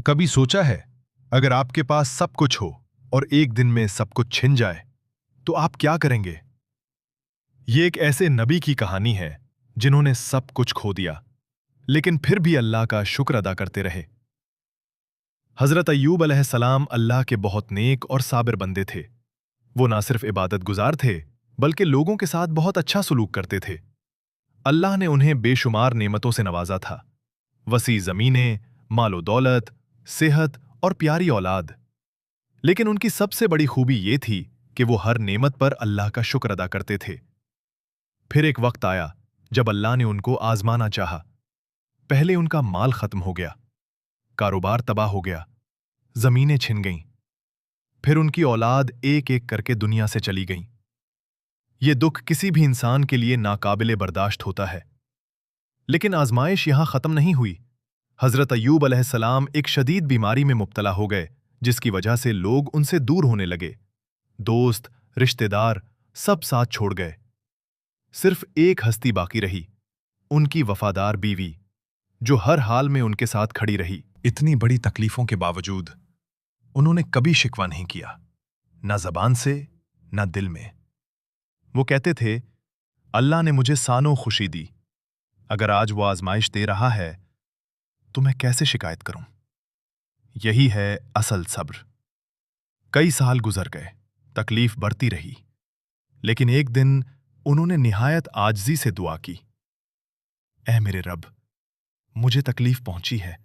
कभी सोचा है, अगर आपके पास सब कुछ हो और एक दिन में सब कुछ छिन जाए तो आप क्या करेंगे? ये एक ऐसे नबी की कहानी है जिन्होंने सब कुछ खो दिया लेकिन फिर भी अल्लाह का शुक्र अदा करते रहे। हजरत अय्यूब अलैहिस्सलाम अल्लाह के बहुत नेक और साबिर बंदे थे। वो ना सिर्फ इबादत गुजार थे बल्कि लोगों के साथ बहुत अच्छा सुलूक करते थे। अल्लाह ने उन्हें बेशुमार नेमतों से नवाजा था, वसी जमीनें, मालो दौलत, सेहत और प्यारी औलाद। लेकिन उनकी सबसे बड़ी खूबी ये थी कि वो हर नेमत पर अल्लाह का शुक्र अदा करते थे। फिर एक वक्त आया जब अल्लाह ने उनको आजमाना चाहा। पहले उनका माल खत्म हो गया, कारोबार तबाह हो गया, जमीनें छिन गईं। फिर उनकी औलाद एक एक करके दुनिया से चली गईं। ये दुख किसी भी इंसान के लिए नाकाबिले बर्दाश्त होता है। लेकिन आजमाइश यहां खत्म नहीं हुई। हजरत अय्यूब अलैहिस्सलाम एक शदीद बीमारी में मुब्तला हो गए, जिसकी वजह से लोग उनसे दूर होने लगे। दोस्त, रिश्तेदार सब साथ छोड़ गए। सिर्फ एक हस्ती बाकी रही, उनकी वफादार बीवी, जो हर हाल में उनके साथ खड़ी रही। इतनी बड़ी तकलीफों के बावजूद उन्होंने कभी शिकवा नहीं किया, ना जबान से ना दिल में। वो कहते थे, अल्लाह ने मुझे सानों खुशी दी, अगर आज वो आजमाइश दे रहा है तो मैं कैसे शिकायत करूं। यही है असल सब्र। कई साल गुजर गए, तकलीफ बढ़ती रही, लेकिन एक दिन उन्होंने निहायत आजिज़ी से दुआ की, ऐ मेरे रब, मुझे तकलीफ पहुंची है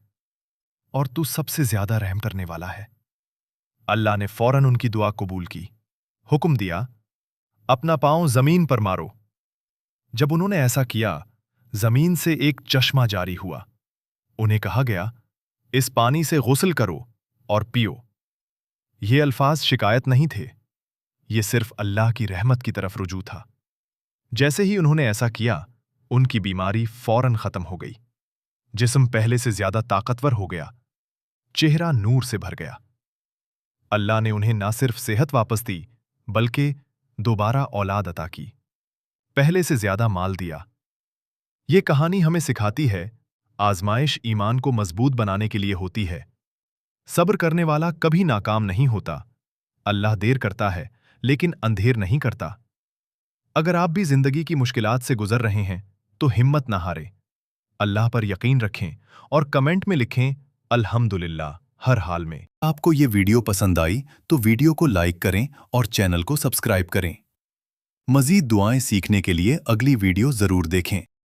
और तू सबसे ज्यादा रहम करने वाला है। अल्लाह ने फौरन उनकी दुआ कबूल की, हुक्म दिया, अपना पांव जमीन पर मारो। जब उन्होंने ऐसा किया, जमीन से एक चश्मा जारी हुआ। उन्हें कहा गया, इस पानी से गुस्ल करो और पियो। ये अल्फाज शिकायत नहीं थे, ये सिर्फ अल्लाह की रहमत की तरफ रुजू था। जैसे ही उन्होंने ऐसा किया, उनकी बीमारी फौरन खत्म हो गई। जिस्म पहले से ज्यादा ताकतवर हो गया, चेहरा नूर से भर गया। अल्लाह ने उन्हें ना सिर्फ सेहत वापस दी, बल्कि दोबारा औलाद अता की, पहले से ज्यादा माल दिया। ये कहानी हमें सिखाती है, आजमाइश ईमान को मजबूत बनाने के लिए होती है। सब्र करने वाला कभी नाकाम नहीं होता। अल्लाह देर करता है, लेकिन अंधेर नहीं करता। अगर आप भी जिंदगी की मुश्किलात से गुजर रहे हैं, तो हिम्मत ना हारें, अल्लाह पर यकीन रखें और कमेंट में लिखें, अल्हम्दुलिल्लाह, हर हाल में। आपको ये वीडियो पसंद आई तो वीडियो को लाइक करें और चैनल को सब्सक्राइब करें। मज़ीद दुआएं सीखने के लिए अगली वीडियो जरूर देखें।